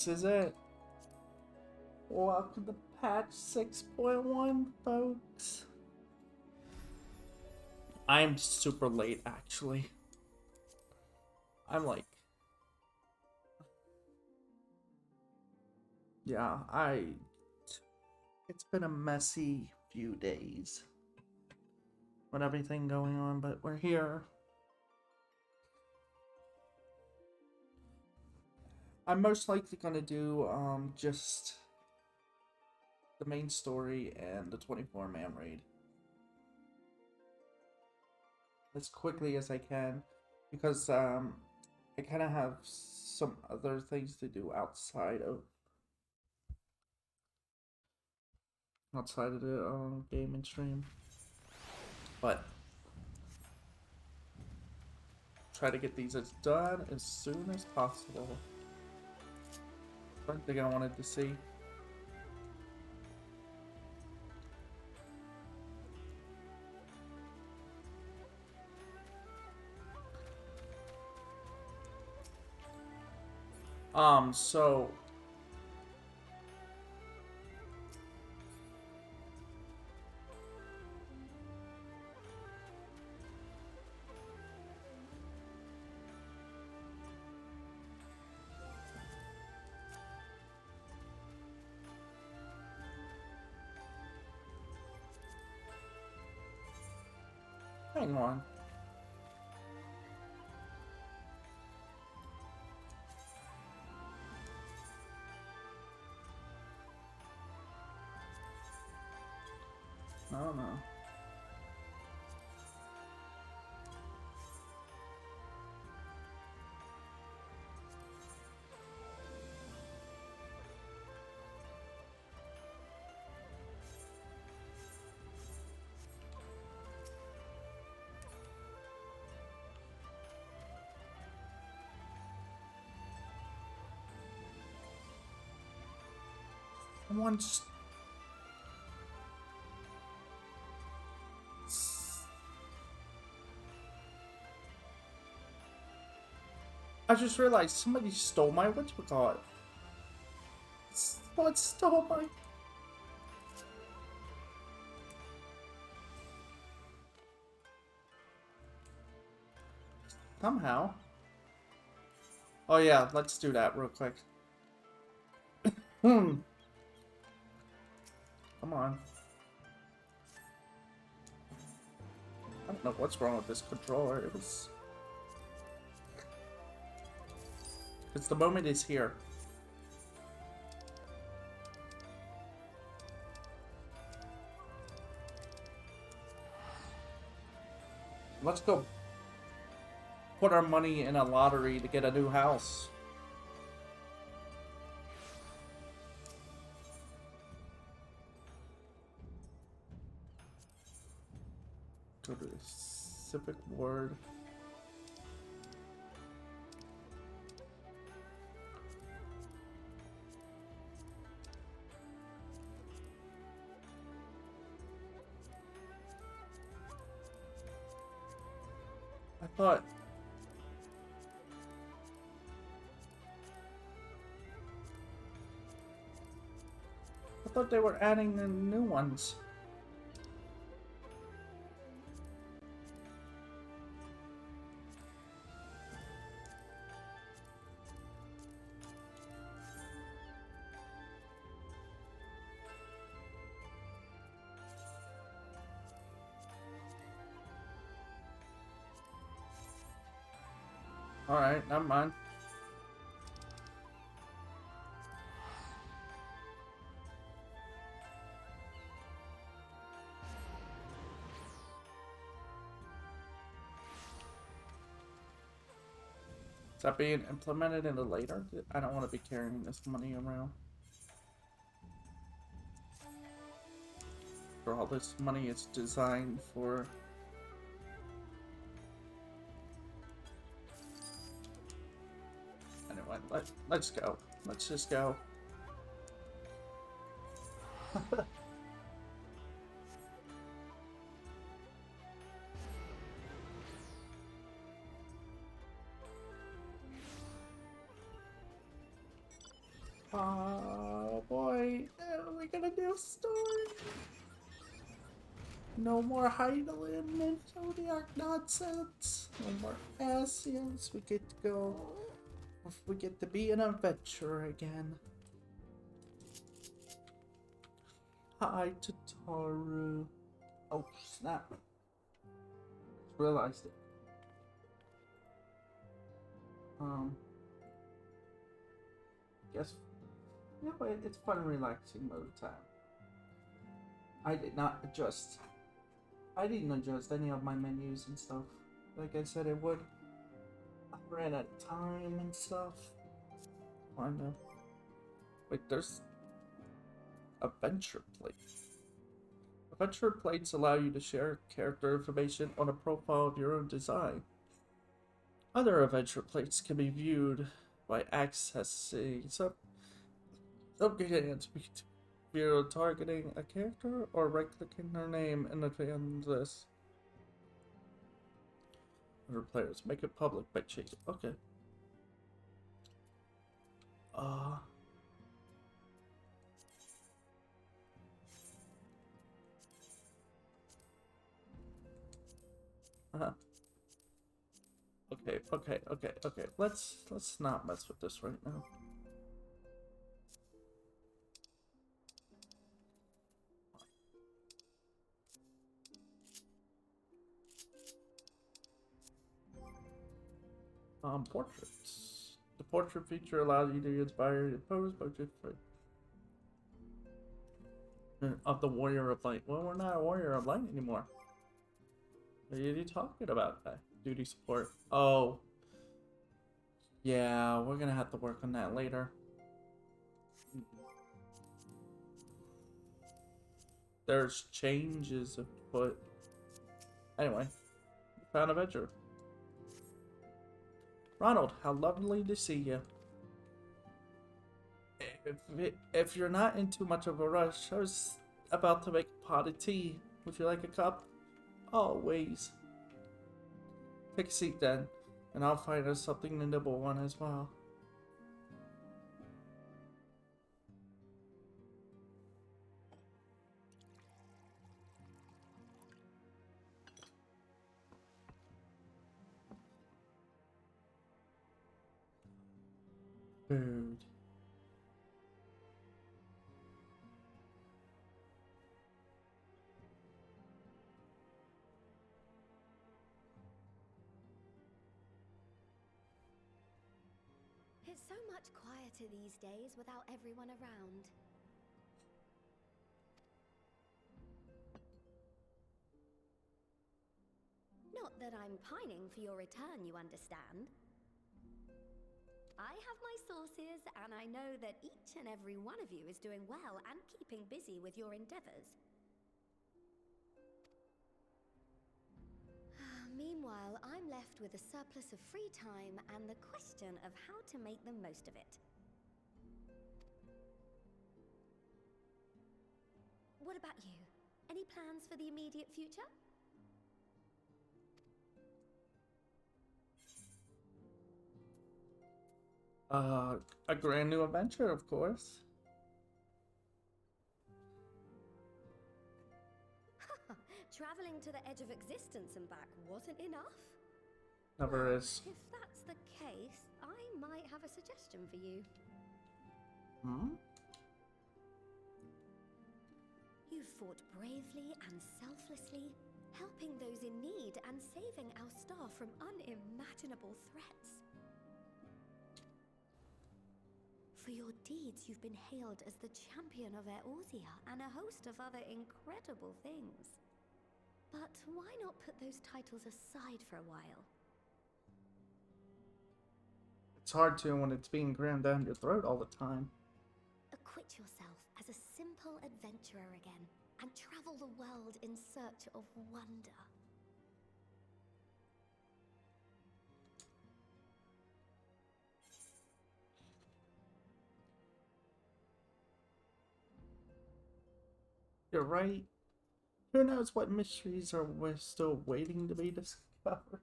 This is it. Welcome to patch 6.1, folks. I'm super late, actually. I'm like... Yeah, It's been a messy few days with everything going on, but we're here. I'm most likely gonna do, just the main story and the 24-man raid as quickly as I can, because I kind of have some other things to do outside of the game and stream, but try to get these done as soon as possible. One thing I wanted to see. So hang on. I don't know. Once I just realized somebody stole my whatchamacallit. Someone stole my... Somehow. Oh yeah, let's do that real quick. Come on. I don't know what's wrong with this controller. It was... Because the moment is here. Let's go put our money in a lottery to get a new house. Go to the Civic Ward. I thought they were adding the new ones. Alright, never mind. Is that being implemented in the later? I don't want to be carrying this money around. For all this money is designed for... Anyway, let's go. Let's just go. Oh boy, we got a new story. No more Heidelin and Zodiac nonsense. No more Asians. We get to go. We get to be an adventurer again. Hi, Tataru. Oh, snap. Realized it. Guess. Yeah, but it's fun and relaxing most of the time. I did not adjust. I didn't adjust any of my menus and stuff. Like I said it would. I ran out of time and stuff. I know. Wait, there's adventure plates. Adventure plates allow you to share character information on a profile of your own design. Other adventure plates can be viewed by accessing some commands via targeting a character or right-clicking their name in the fan list. Other players make it public by changing. Okay. Okay. Let's not mess with this right now. Portraits. The portrait feature allows you to inspire and pose by of the Warrior of Light. Well, we're not a Warrior of Light anymore. What are you talking about? Duty support. Oh. Yeah, we're gonna have to work on that later. There's changes afoot. Anyway, found a adventure. Ronald, how lovely to see you. If you're not in too much of a rush, I was about to make a pot of tea. Would you like a cup? Always. Take a seat then, and I'll find us something to nibble on as well. Food. It's so much quieter these days without everyone around. Not that I'm pining for your return, you understand. I have my sources, and I know that each and every one of you is doing well and keeping busy with your endeavors. Meanwhile, I'm left with a surplus of free time and the question of how to make the most of it. What about you? Any plans for the immediate future? A brand new adventure, of course. Traveling to the edge of existence and back wasn't enough? Never is. If that's the case, I might have a suggestion for you. You fought bravely and selflessly, helping those in need and saving our star from unimaginable threats. For your deeds, you've been hailed as the champion of Eorzea and a host of other incredible things. But why not put those titles aside for a while? It's hard to when it's being crammed down your throat all the time. Acquit yourself as a simple adventurer again, and travel the world in search of wonder. You're right. Who knows what mysteries we're still waiting to be discovered?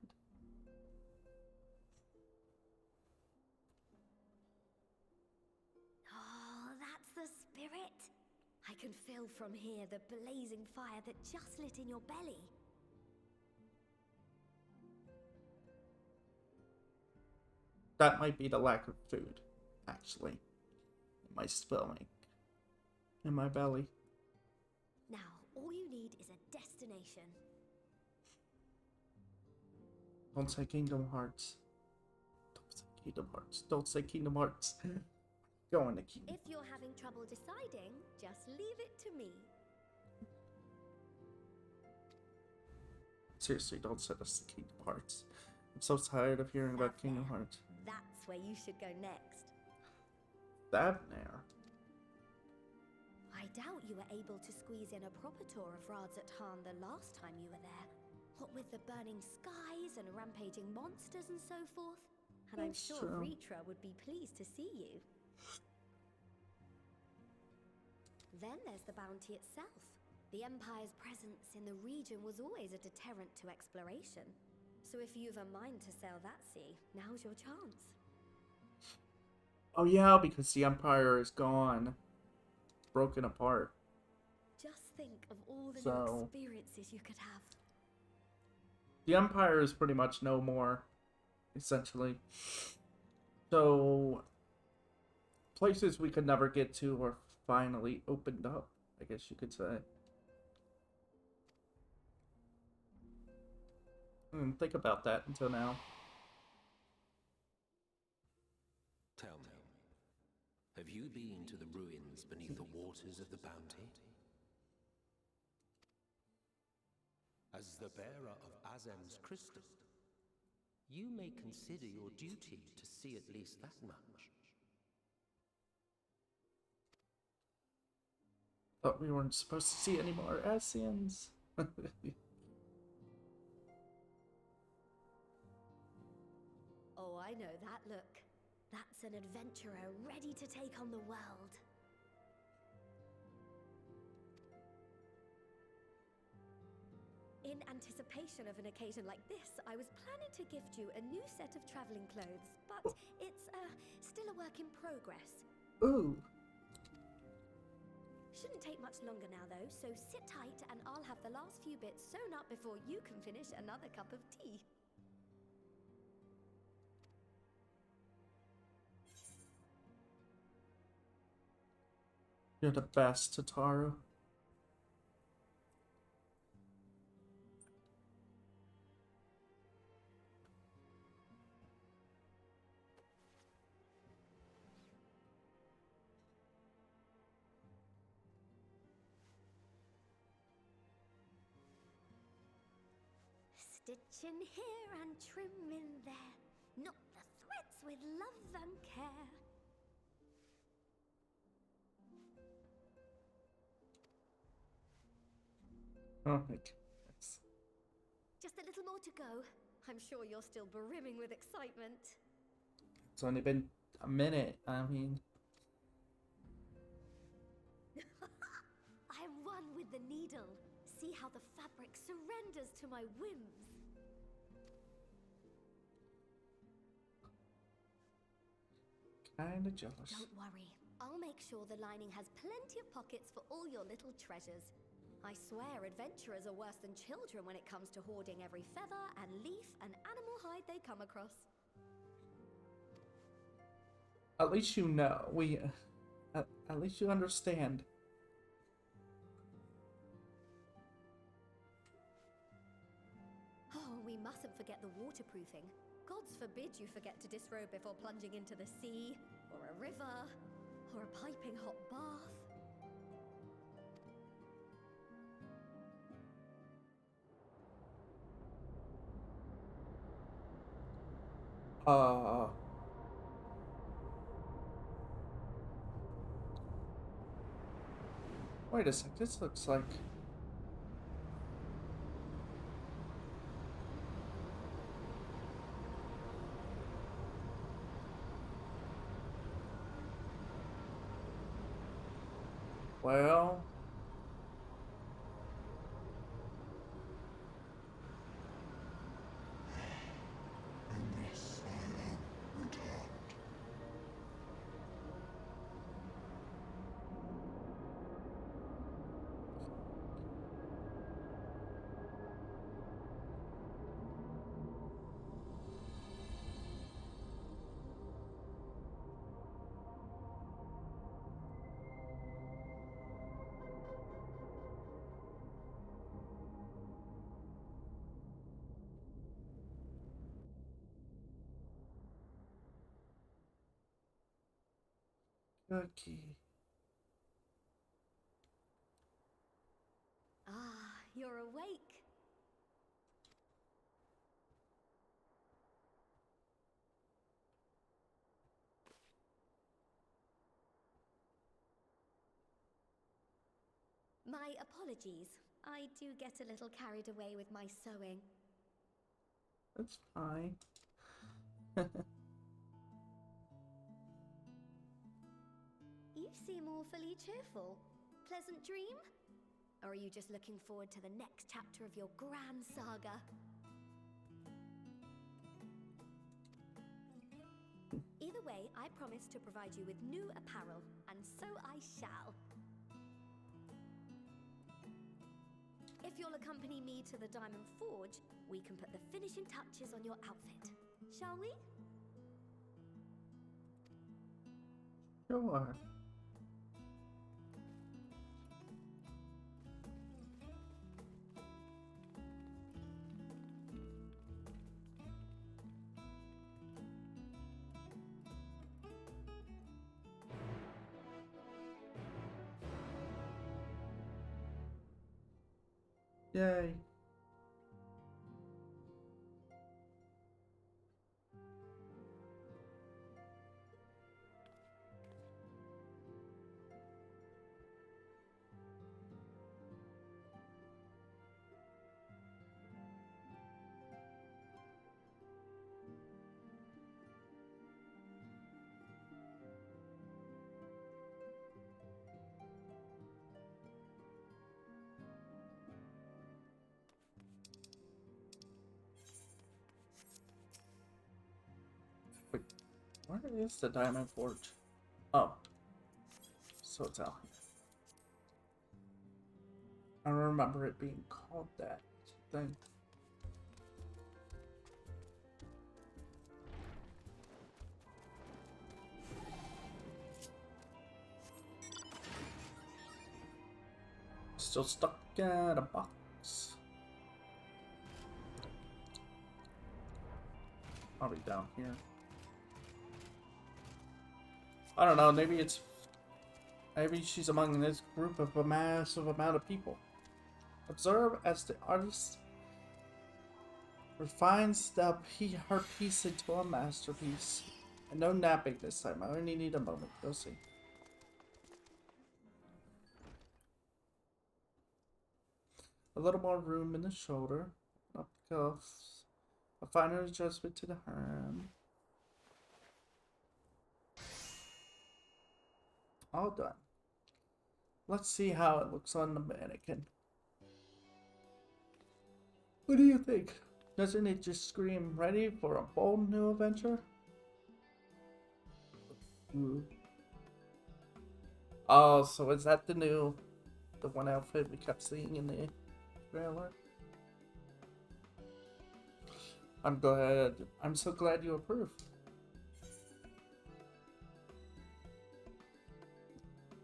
I can feel from here the blazing fire that just lit in your belly. That might be the lack of food, actually. In my stomach. In my belly. Now, all you need is a destination. Don't say Kingdom Hearts. Don't say Kingdom Hearts. Don't say Kingdom Hearts. Go into Kingdom. If you're having trouble deciding, just leave it to me. Seriously, don't send us to Kingdom Hearts. I'm so tired of hearing about Kingdom Hearts. That's where you should go next. Thavnair. I doubt you were able to squeeze in a proper tour of Radzat-Han the last time you were there. What with the burning skies and rampaging monsters and so forth. And I'm sure Ritra would be pleased to see you. Then there's the bounty itself. The Empire's presence in the region was always a deterrent to exploration. So if you've a mind to sail that sea, now's your chance. Oh yeah, because the Empire is gone. Broken apart. Just think of all the new experiences you could have. The Empire is pretty much no more, essentially. So, places we could never get to are finally opened up, I guess you could say. Think about that until now. Tell me, have you been to the ruins beneath the waters of the bounty? As the bearer of Azem's crystal, you may consider your duty to see at least that much. Thought we weren't supposed to see any more Asians. Oh, I know that look. That's an adventurer ready to take on the world. In anticipation of an occasion like this, I was planning to gift you a new set of traveling clothes, but it's still a work in progress. Ooh. Shouldn't take much longer now though, so sit tight and I'll have the last few bits sewn up before you can finish another cup of tea. You're the best, Tataru. Stitch in here and trim in there. Knot the threads with love and care. Oh my goodness. Just a little more to go. I'm sure you're still brimming with excitement. It's only been a minute, I mean. I am one with the needle. See how the fabric surrenders to my whims. Kinda jealous. Don't worry. I'll make sure the lining has plenty of pockets for all your little treasures. I swear adventurers are worse than children when it comes to hoarding every feather and leaf and animal hide they come across. At least you know. At least you understand. Oh, we mustn't forget the waterproofing. Gods forbid you forget to disrobe before plunging into the sea, or a river, or a piping hot bath. Wait a sec, this looks like... Well... Okay. Ah, you're awake. My apologies. I do get a little carried away with my sewing. That's fine. You seem awfully cheerful. Pleasant dream? Or are you just looking forward to the next chapter of your grand saga? Either way, I promise to provide you with new apparel, and so I shall. If you'll accompany me to the Diamond Forge, we can put the finishing touches on your outfit. Shall we? Sure. Yay. Wait, where is the Diamond Forge? Oh. So it's out here. I don't remember it being called that thing. Still stuck in a box. Probably down here. I don't know, maybe she's among this group of a massive amount of people. Observe as the artist refines her piece into a masterpiece. And no napping this time, I only need a moment. Go see. A little more room in the shoulder. Up the cuffs. A finer adjustment to the hand. All done. Let's see how it looks on the mannequin. What do you think? Doesn't it just scream ready for a bold new adventure? Ooh. Oh, so is that the one outfit we kept seeing in the trailer? I'm glad. I'm so glad you approve.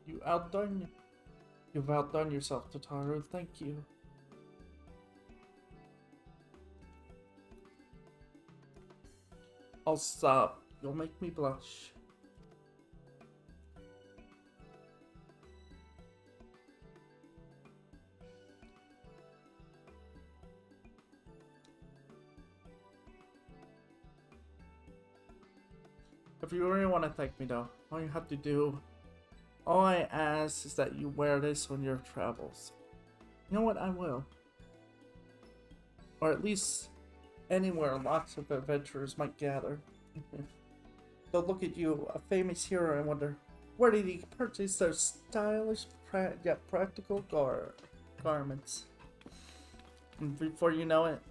You've outdone yourself, Tataru. Thank you. I'll stop. You'll make me blush. If you really want to thank me though, all I ask is that you wear this on your travels. You know what? I will. Or at least anywhere lots of adventurers might gather. They'll look at you, a famous hero, and wonder, where did he purchase those stylish yet practical garments? And before you know it,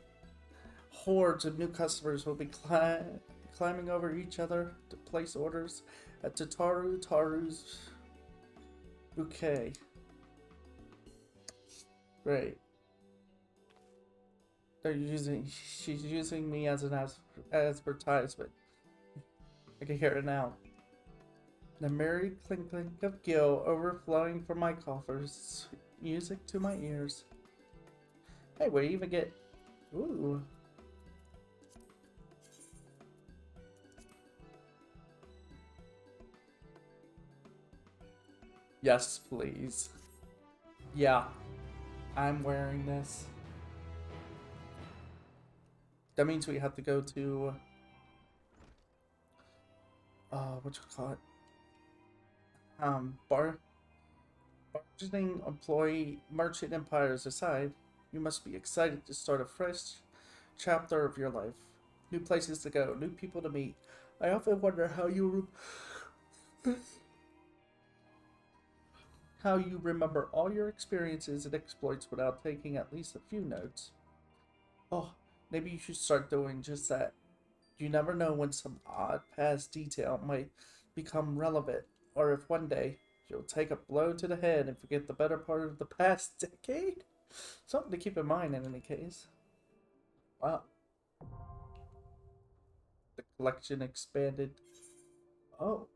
hordes of new customers will be climbing over each other to place orders at Taru's bouquet. Great. She's using me as an advertisement. I can hear it now. The merry clink of gill overflowing from my coffers. Music to my ears. Hey, we even get... Ooh. Yes, please. Yeah, I'm wearing this. That means we have to go to what you call it? Bargaining employee merchant empires aside, you must be excited to start a fresh chapter of your life. New places to go, new people to meet. I often wonder how you remember all your experiences and exploits without taking at least a few notes. Oh, maybe you should start doing just that. You never know when some odd past detail might become relevant, or if one day you'll take a blow to the head and forget the better part of the past decade. Something to keep in mind in any case. Wow, the collection expanded. Oh,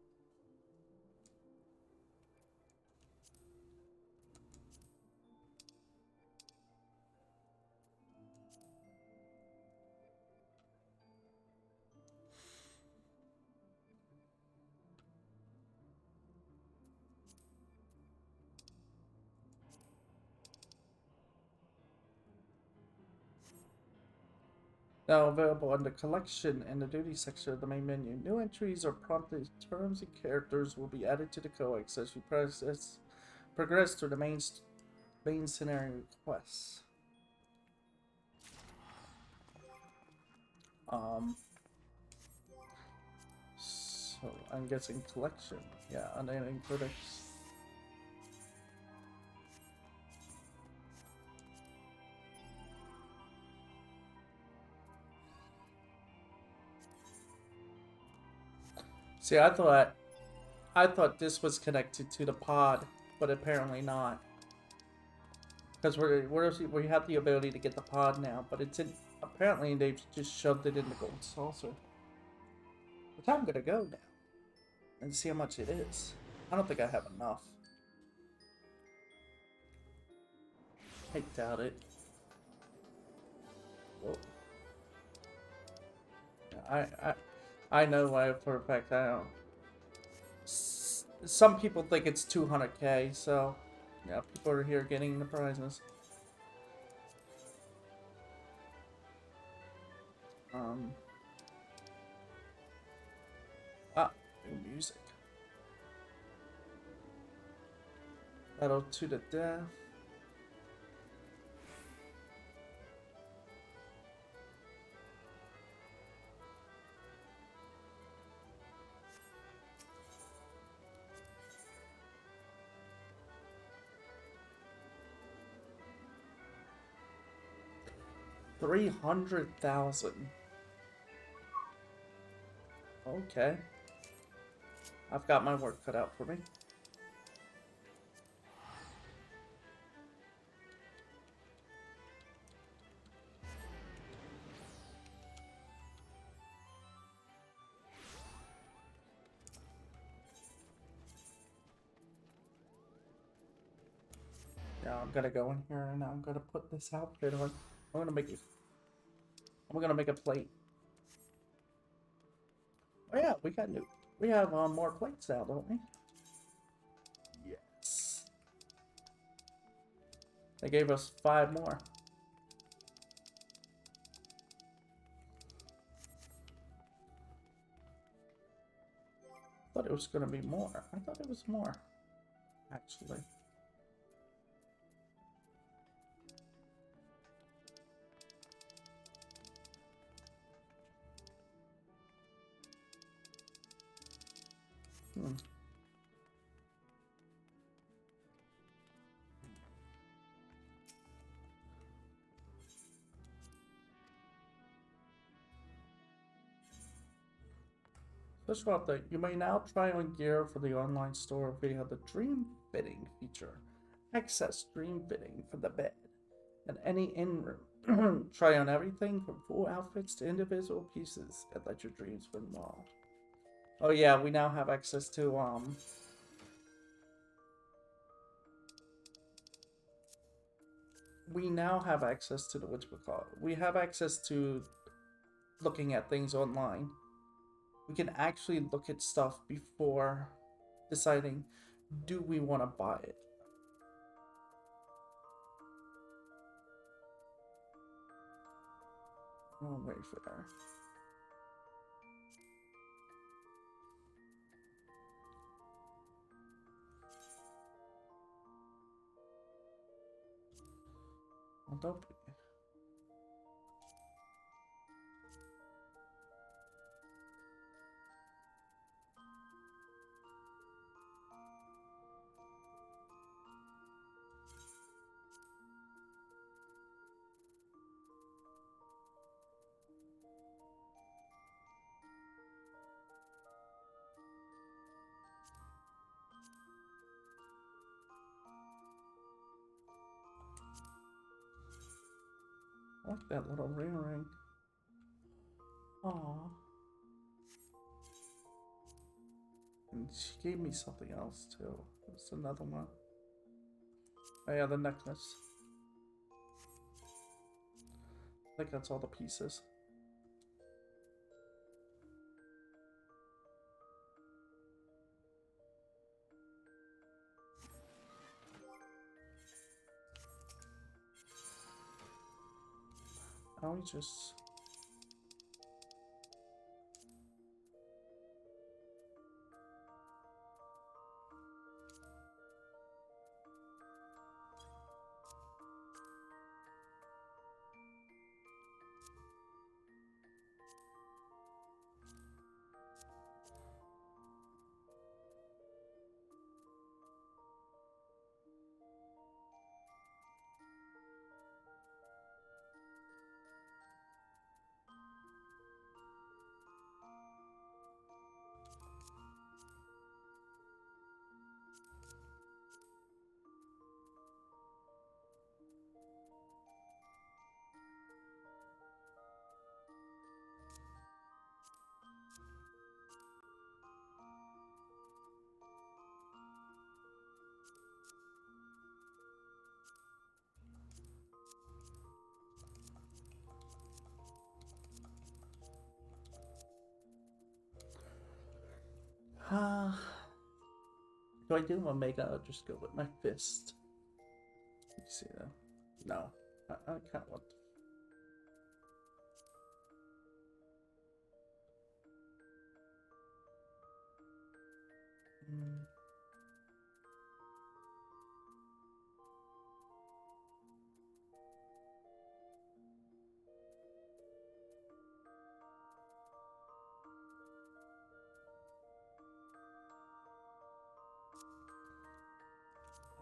now available under collection in the duty section of the main menu. New entries or prompted terms and characters will be added to the codex as you progress through the main scenario quests. So I'm guessing collection. Yeah, unending critics. See, I thought this was connected to the pod, but apparently not. Because we have the ability to get the pod now, but it's in. Apparently, they've just shoved it in the gold saucer. Which I'm gonna go now and see how much it is. I don't think I have enough. I doubt it. Whoa. I know why for a fact I don't. Some people think it's 200k, so yeah, people are here getting the prizes. New music. Battle to the death. $300,000. Okay. I've got my work cut out for me. Yeah, I'm gonna go in here and I'm gonna put this outfit on. I'm gonna make a plate. Oh yeah, we have more plates now, don't we? Yes. They gave us 5 more. I thought it was gonna be more. I thought it was more, actually. Special update. You may now try on gear for the online store via the Dream Fitting feature. Access Dream Fitting for the bed and any in-room. Try on everything from full outfits to individual pieces and let your dreams run wild. Oh yeah, we now have access to we now have access to the whatchamacallit. We have access to looking at things online. We can actually look at stuff before deciding do we want to buy it? I'll wait for that. Well, don't be. I like that little ring. Aww. And she gave me something else too. It's another one. Oh yeah, the necklace. I think that's all the pieces. Now we just... do I do Omega or just go with my fist? Let me see that. No. I kind of want to.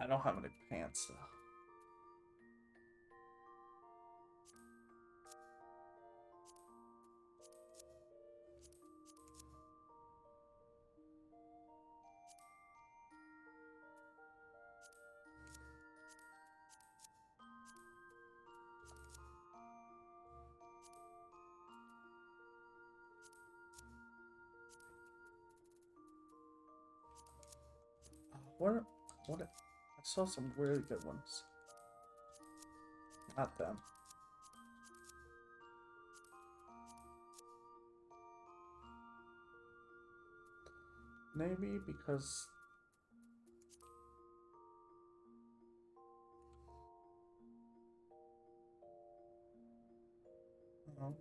I don't have any pants though. What? I saw some really good ones. Not them. Maybe because... No.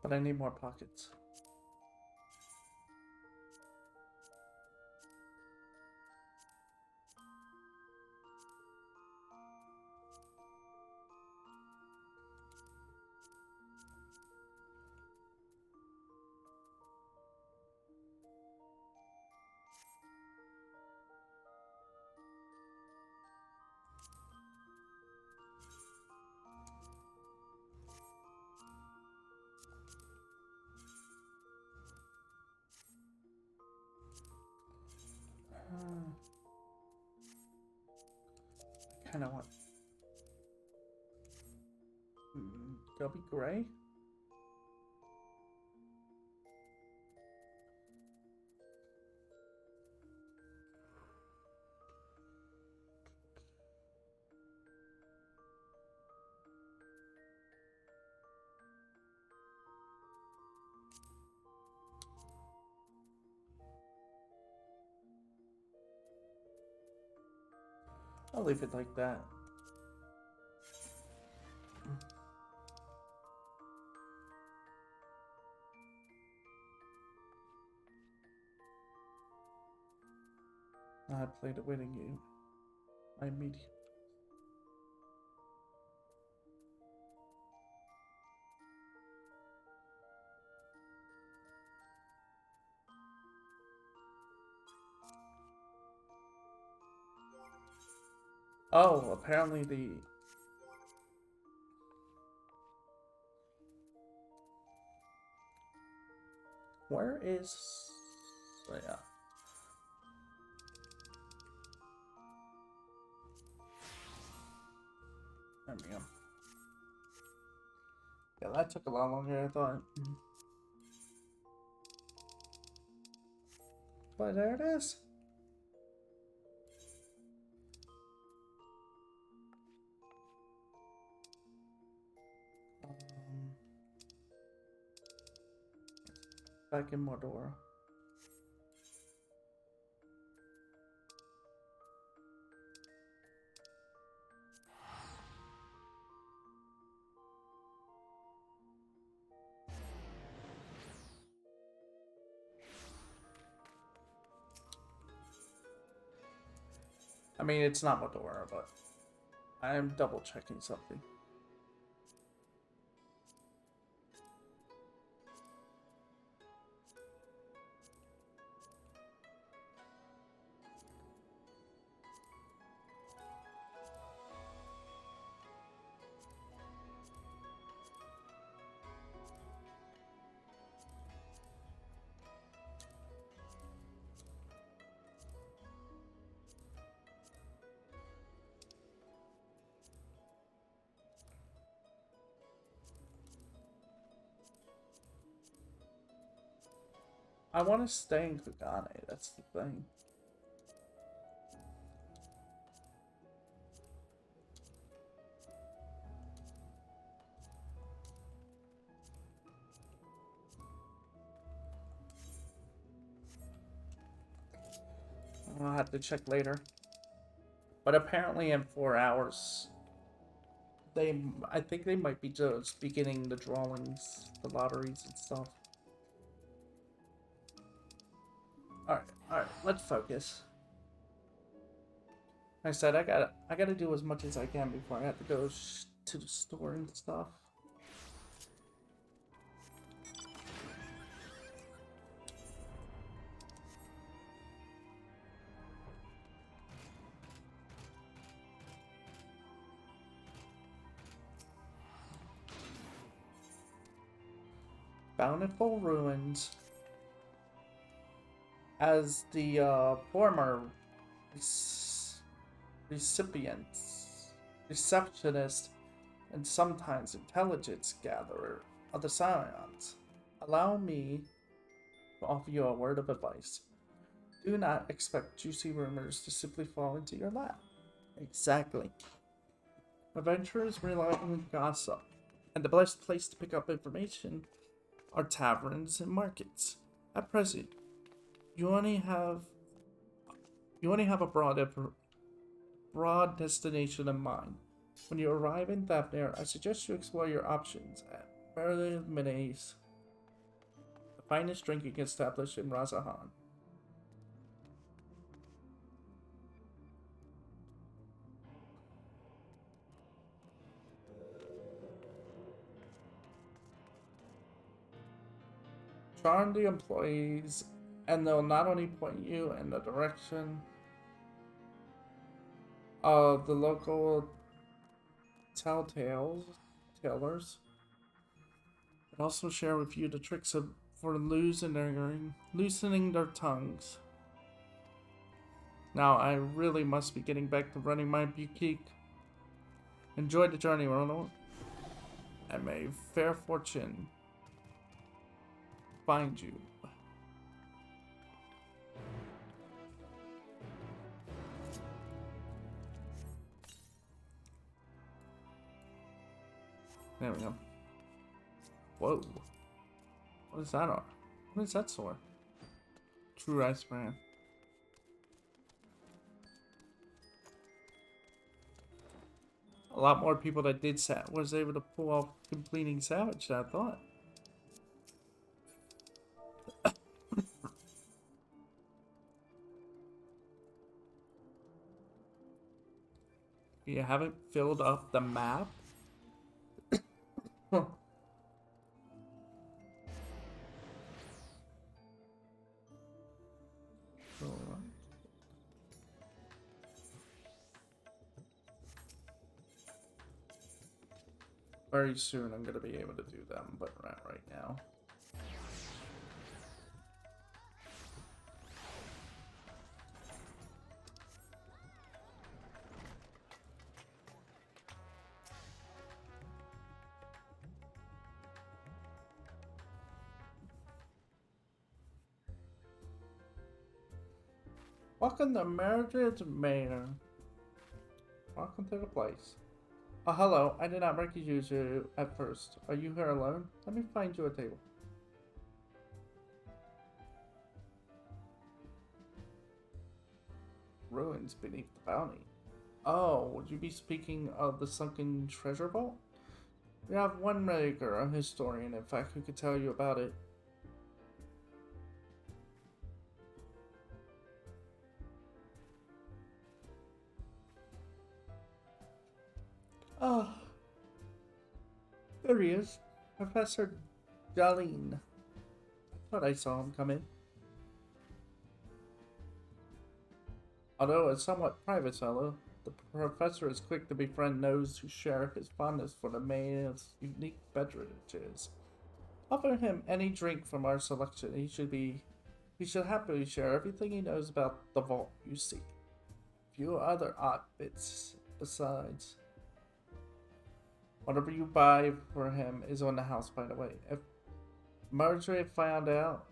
But I need more pockets. kind of want... Gubby Gray? I'll leave it like that. I played a winning game. My media. Oh, apparently the... Where is... Oh, yeah. There we go. Yeah, that took a lot longer than I thought. But there it is. Back in Mordor. I mean, it's not Mordor, but I am double checking something. I want to stay in Kugane, that's the thing. I'll have to check later. But apparently in 4 hours, I think they might be just beginning the drawings, the lotteries and stuff. Alright, let's focus. Like I said, I gotta do as much as I can before I have to go to the store and stuff. Bountiful Ruins. As the former receptionist, and sometimes intelligence gatherer of the Scions, allow me to offer you a word of advice. Do not expect juicy rumors to simply fall into your lap. Exactly. Adventurers rely on gossip, and the best place to pick up information are taverns and markets. At present, you only have a broad destination in mind. When you arrive in Thapnir, I suggest you explore your options at Merlin Minays, the finest drinking established in Razahan. Charm the employees, and they'll not only point you in the direction of the local tailors, but also share with you the tricks for loosening their tongues. Now, I really must be getting back to running my boutique. Enjoy the journey, Ronald. And may fair fortune find you. There we go. Whoa. What is that on? What is that sword? True Ice Brand. A lot more people that did was able to pull off completing Savage than I thought. You haven't filled up the map? Huh. Very soon I'm going to be able to do them, but not right now. Welcome to Meredith Manor. Welcome to the place. Oh, hello. I did not recognize you at first. Are you here alone? Let me find you a table. Ruins beneath the bounty. Oh, would you be speaking of the sunken treasure vault? We have one maker, a historian, in fact, who could tell you about it. Oh, there he is, Professor Darlene. I thought I saw him come in. Although a somewhat private fellow, the professor is quick to befriend those who share his fondness for the man's unique beverages. Offer him any drink from our selection. He should happily share everything he knows about the vault you see. Few other odd bits besides. Whatever you buy for him is on the house, by the way. If Marjorie found out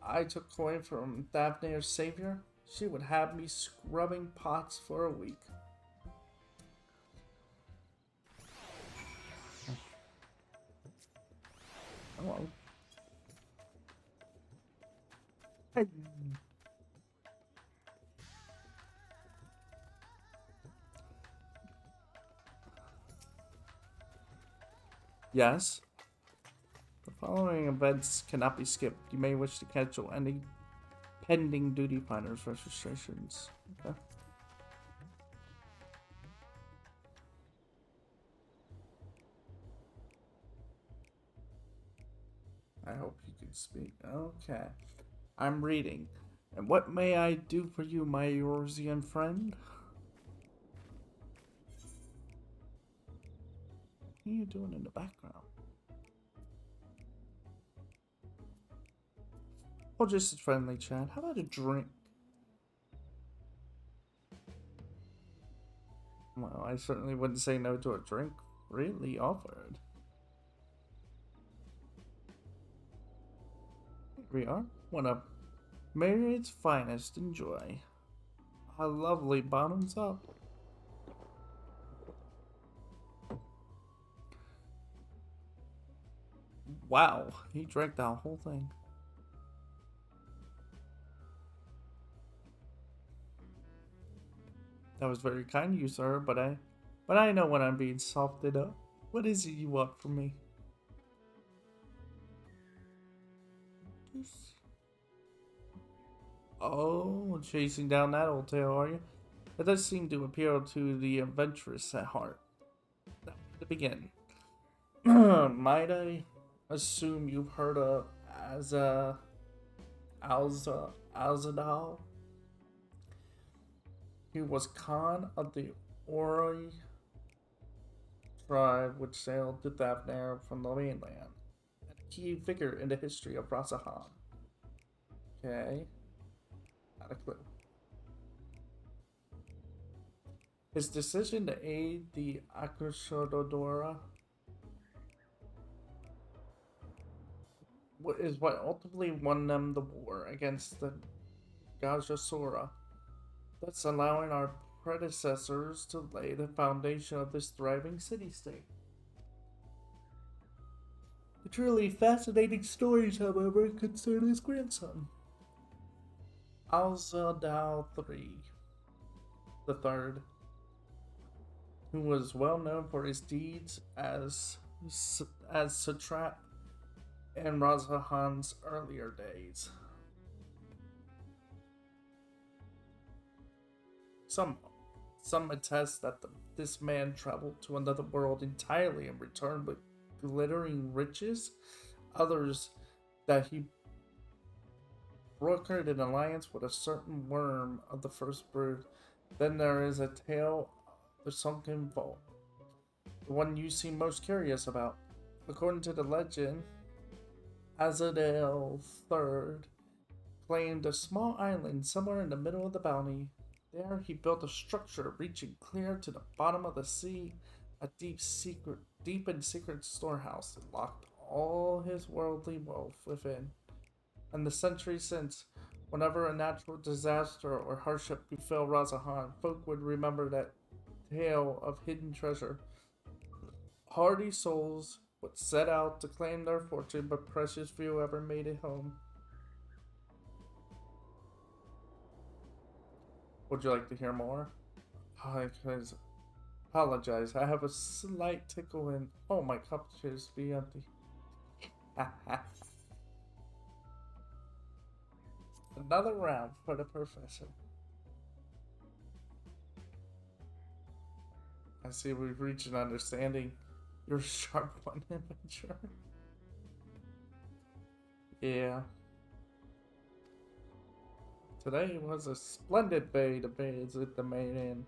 I took coin from Daphne's savior, she would have me scrubbing pots for a week. Hello. Hey. Yes. The following events cannot be skipped. You may wish to cancel any pending duty finders registrations. Okay. I hope you can speak. Okay. I'm reading. And what may I do for you, my Eorzean friend? What are you doing in the background? Oh, just a friendly chat. How about a drink? Well, I certainly wouldn't say no to a drink freely offered. Here we are. One of Marriott's finest. Enjoy. A lovely bottoms up. Wow, he drank that whole thing. That was very kind of you, sir, but I know when I'm being softened up. What is it you want from me? Oh, chasing down that old tale, are you? That does seem to appeal to the adventurous at heart. Now, to begin, might I assume you've heard of Alzadal? He was Khan of the Ori tribe which sailed to Thavnair from the mainland, and a key figure in the history of Rasahan. Okay, not a clue. His decision to aid the Akushododora is what ultimately won them the war against the Gajasura, thus allowing our predecessors to lay the foundation of this thriving city-state. The truly fascinating stories, however, concern his grandson, Alzadal the Third, who was well known for his deeds as satrap in Razahan's earlier days. Some attest that this man traveled to another world entirely and returned with glittering riches. Others that he brokered an alliance with a certain worm of the first brood. Then there is a tale of the sunken vault, the one you seem most curious about. According to the legend, Azadel III claimed a small island somewhere in the middle of the bounty. There he built a structure reaching clear to the bottom of the sea, a deep and secret storehouse that locked all his worldly wealth within. And the centuries since, whenever a natural disaster or hardship befell Razahan, folk would remember that tale of hidden treasure. Hardy souls would set out to claim their fortune, but precious few ever made it home. Would you like to hear more? I apologize. I have a slight tickle and my cup appears to be empty. Another round for the professor. I see we've reached an understanding. You're a sharp one, adventurer. Yeah. Today was a splendid day to visit the main inn.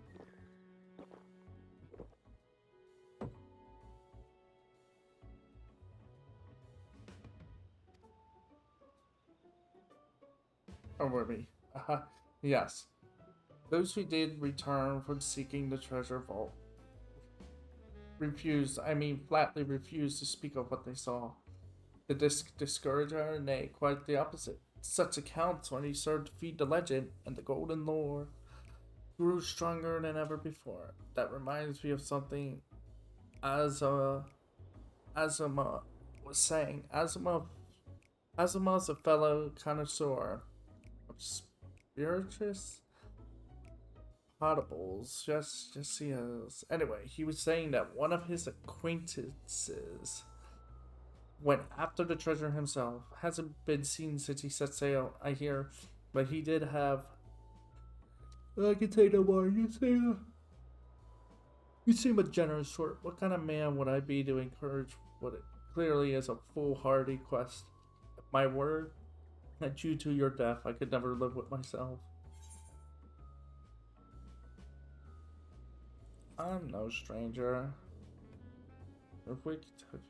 Or were we? Yes. Those who did return from seeking the treasure vault flatly refused to speak of what they saw. The discourage her? Nay, quite the opposite. Such accounts only served to feed the legend, and the golden lore grew stronger than ever before. That reminds me of something Azuma was saying. Azuma's a fellow connoisseur of spirituous potables. Yes, he is. Anyway, he was saying that one of his acquaintances went after the treasure himself. Hasn't been seen since he set sail, I hear, but he did have... I can say no more. You seem a generous sort. What kind of man would I be to encourage what it clearly is a foolhardy quest? My word, that due to your death, I could never live with myself. I'm no stranger. If we could...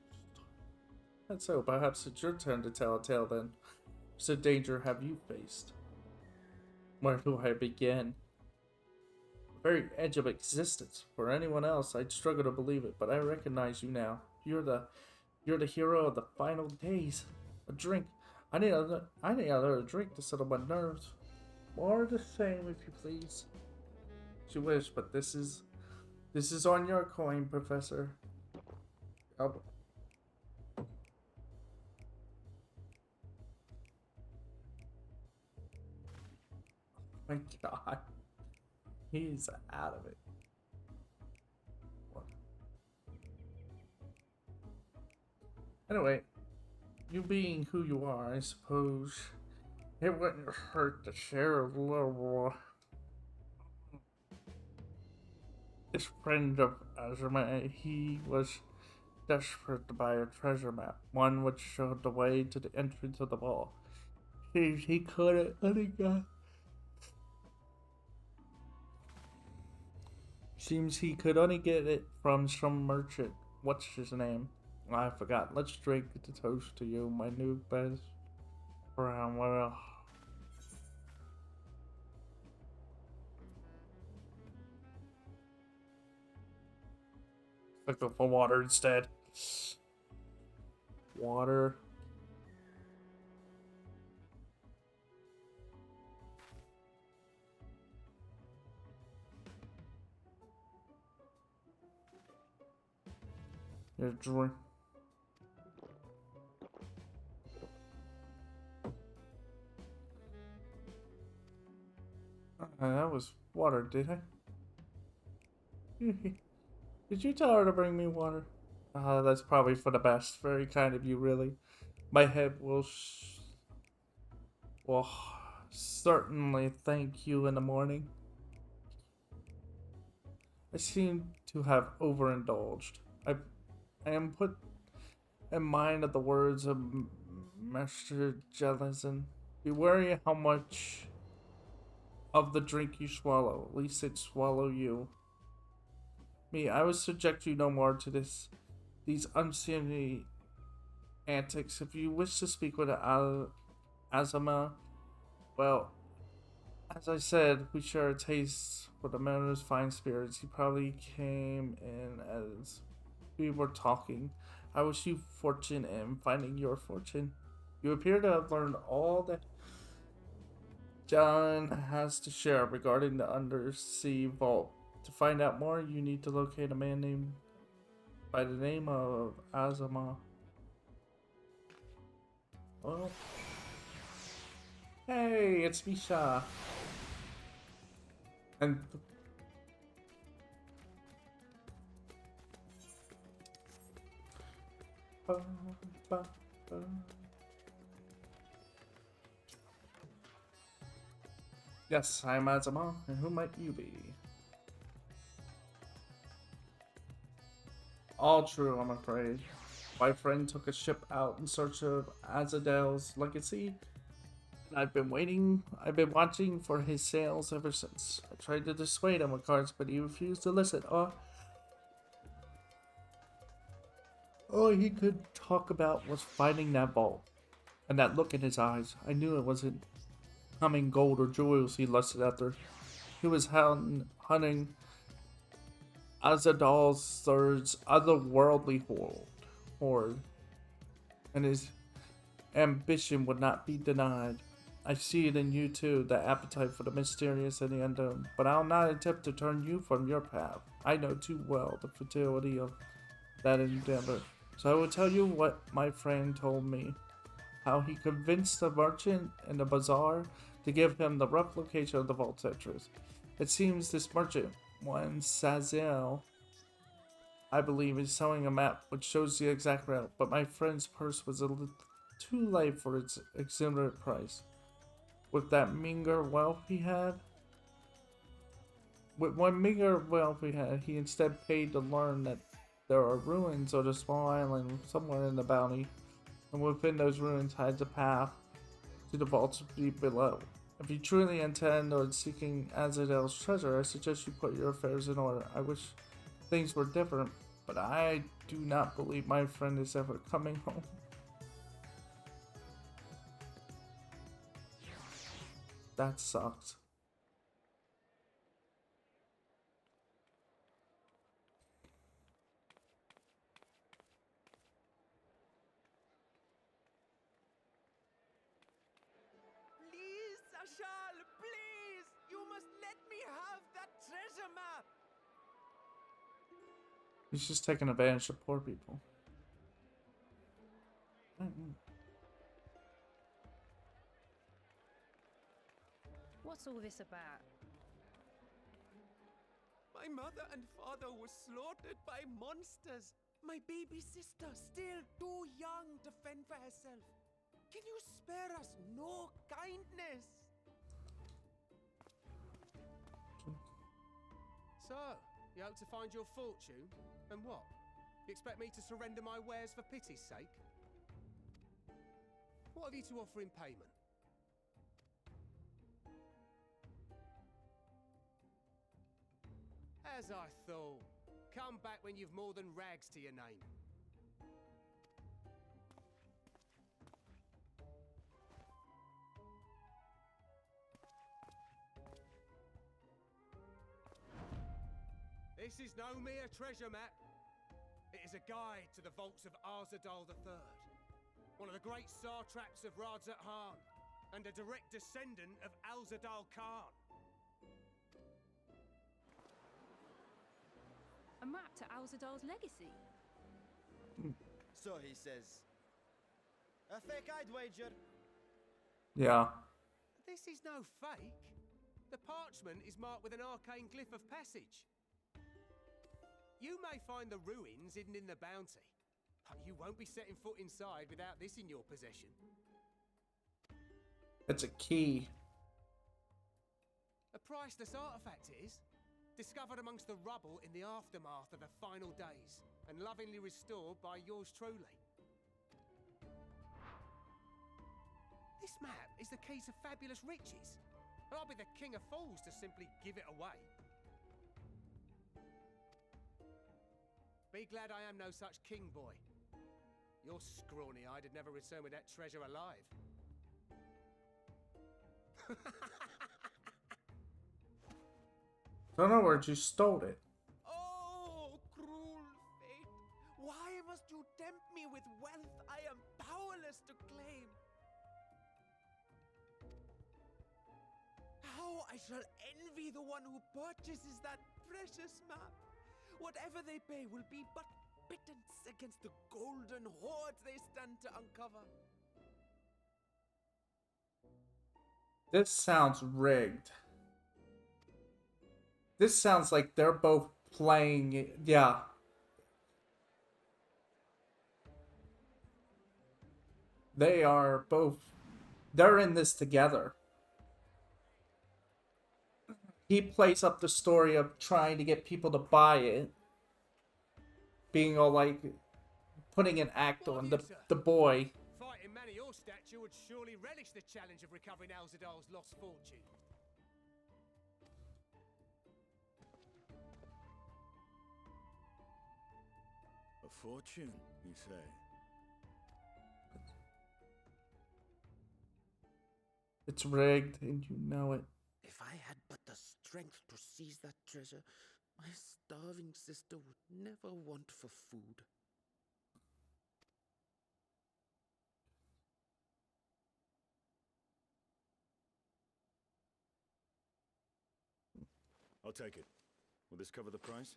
And so, perhaps it's your turn to tell a tale then. What danger have you faced? Where do I begin? The very edge of existence. For anyone else, I'd struggle to believe it, but I recognize you now. You're the hero of the final days. A drink. I need another drink to settle my nerves. More the same, if you please. As you wish, but this is on your coin, Professor. Oh. My God, he's out of it. Anyway, you being who you are, I suppose it wouldn't hurt to share a little. This friend of Azuma, he was desperate to buy a treasure map, one which showed the way to the entrance of the vault. He couldn't. Seems he could only get it from some merchant. What's his name? I forgot. Let's drink to toast to you, my new best friend. Well, I go for water instead. Water. Your drink. That was water, did I? Did you tell her to bring me water? That's probably for the best. Very kind of you, really. My head will certainly thank you in the morning. I seem to have overindulged. I am put in mind of the words of Master Jellicin. Be wary how much of the drink you swallow. At least it swallow you. Me, I would subject you no more to these unseemly antics. If you wish to speak with Azuma, well, as I said, we share a taste for the manor's fine spirits. He probably came in as we were talking. I wish you fortune in finding your fortune. You appear to have learned all that John has to share regarding the undersea vault. To find out more, you need to locate a man named by the name of Azuma. Well, hey, it's Misha. And yes, I'm Azuma, and who might you be? All true, I'm afraid. My friend took a ship out in search of Azadel's legacy. I've been watching for his sails ever since. I tried to dissuade him with cards, but he refused to listen. All he could talk about was finding that vault. And that look in his eyes, I knew it wasn't humming gold or jewels he lusted after. He was hunting Azadal's third's otherworldly horde, and his ambition would not be denied. I see it in you too, the appetite for the mysterious and the unknown, but I'll not attempt to turn you from your path. I know too well the futility of that endeavor, so I will tell you what my friend told me. How he convinced the merchant in the bazaar to give him the rough location of the vault entrance. It seems this merchant, one Sazel, I believe, is selling a map which shows the exact route, but my friend's purse was a little too light for its exorbitant price. With what meager wealth he had, he instead paid to learn that there are ruins on a small island somewhere in the bounty, and within those ruins hides a path to the vaults deep below. If you truly intend on seeking Azadel's treasure, I suggest you put your affairs in order. I wish things were different, but I do not believe my friend is ever coming home. That sucks. Please, Sashal, please! You must let me have that treasure map! He's just taking advantage of poor people. What's all this about? My mother and father were slaughtered by monsters. My baby sister, still too young to fend for herself. Can you spare us no kindness? So, you hope to find your fortune? And what? You expect me to surrender my wares for pity's sake? What have you to offer in payment? As I thought. Come back when you've more than rags to your name. This is no mere treasure map. It is a guide to the vaults of Arzadal III, one of the great satraps of Radzat Han, and a direct descendant of Alzadal Khan. A map to Alzadal's legacy. So he says. A fake, I'd wager. Yeah. This is no fake. The parchment is marked with an arcane glyph of passage. You may find the ruins hidden in the bounty, but you won't be setting foot inside without this in your possession. It's a key. A priceless artifact it is, discovered amongst the rubble in the aftermath of the final days, and lovingly restored by yours truly. This map is the key to fabulous riches, and I'll be the king of fools to simply give it away. Be glad I am no such king, boy. Your scrawny-eyed had never returned with that treasure alive. So in other words, you stole it. Oh, cruel fate! Why must you tempt me with wealth I am powerless to claim? How I shall envy the one who purchases that precious map! Whatever they pay will be but pittance against the golden hoards they stand to uncover. This sounds rigged. This sounds like they're both playing it. Yeah. They are both. They're in this together. He plays up the story of trying to get people to buy it. Being all like. Putting an act on the boy. Fighting man of your stature would surely relish the challenge of recovering Alzadal's lost fortune. A fortune, you say? It's rigged, and you know it. If I had but the strength to seize that treasure, my starving sister would never want for food. I'll take it. Will this cover the price?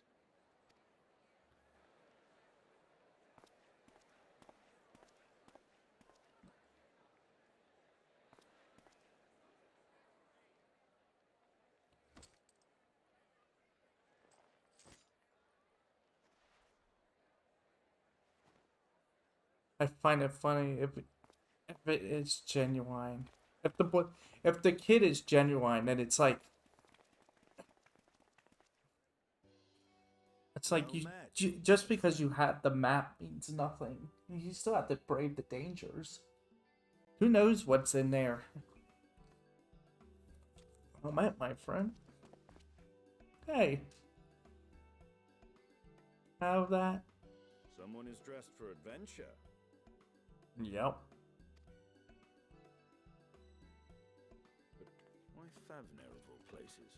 I find it funny if it is genuine. If the kid is genuine, then it's like just because you have the map means nothing. You still have to brave the dangers. Who knows what's in there? Oh, my friend. Hey. Have that. Someone is dressed for adventure. Yep. But why Favner of all places?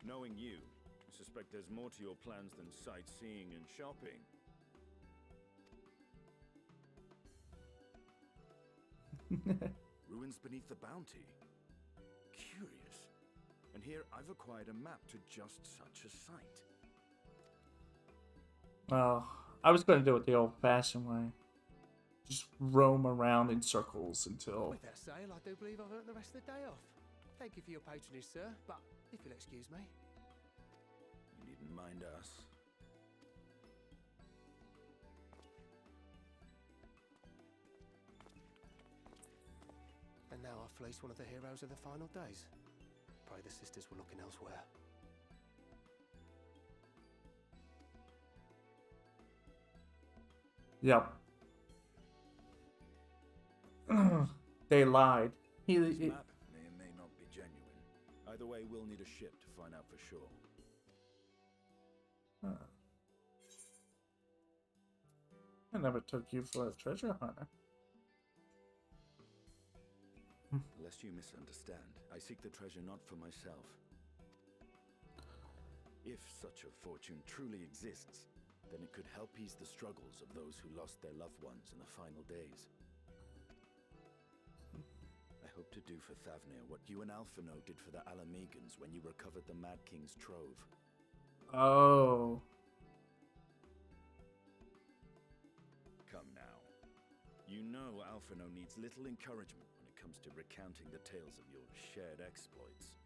Knowing you, I suspect there's more to your plans than sightseeing and shopping. Ruins beneath the bounty. Curious. And here I've acquired a map to just such a site. Well, I was going to do it the old-fashioned way. Just roam around in circles until... With that sale, I do believe I've earned the rest of the day off. Thank you for your patronage, sir, but if you'll excuse me. You needn't mind us. And now I've fleeced one of the heroes of the final days. Pray the sisters were looking elsewhere. Yep. They lied. This map may or may not be genuine. Either way, we'll need a ship to find out for sure. I never took you for a treasure hunter. Lest you misunderstand, I seek the treasure not for myself. If such a fortune truly exists, then it could help ease the struggles of those who lost their loved ones in the final days. I hope to do for Thavnir what you and Alphino did for the Alamegans when you recovered the Mad King's trove. Oh. Come now. You know Alphino needs little encouragement when it comes to recounting the tales of your shared exploits.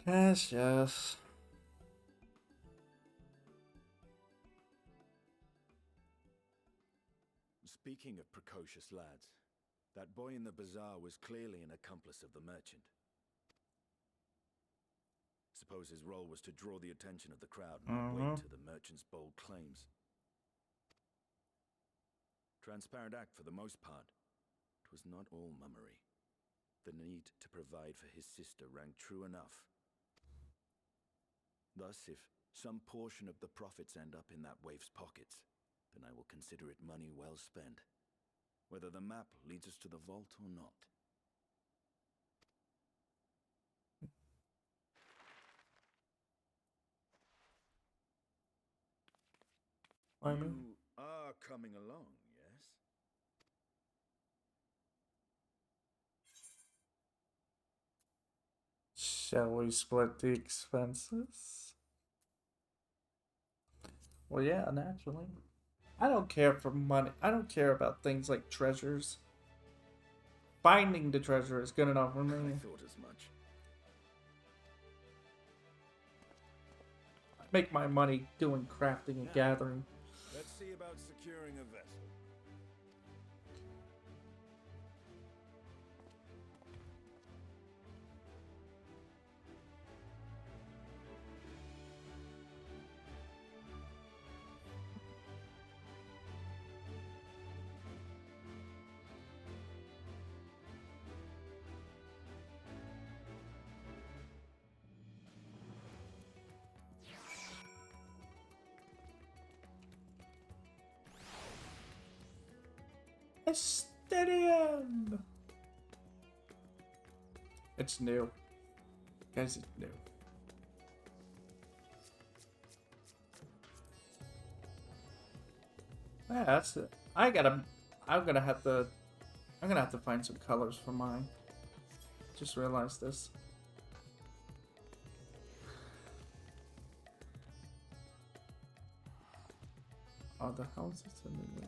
Yes, yes. Speaking of precocious lads, that boy in the bazaar was clearly an accomplice of the merchant. Suppose his role was to draw the attention of the crowd and not wait to the merchant's bold claims. Transparent act for the most part. It was not all mummery. The need to provide for his sister rang true enough. Thus, if some portion of the profits end up in that waif's pockets, then I will consider it money well spent, whether the map leads us to the vault or not. You are coming along, yes? Shall we split the expenses? Well, yeah, naturally. I don't care for money. I don't care about things like treasures. Finding the treasure is good enough for me. I thought as much. I make my money doing crafting and gathering. Let's see about securing a vessel. Stadium. It's new. Guys, it's new. Yeah, that's it. I'm gonna have to find some colors for mine. Just realized this. Oh, the houses in the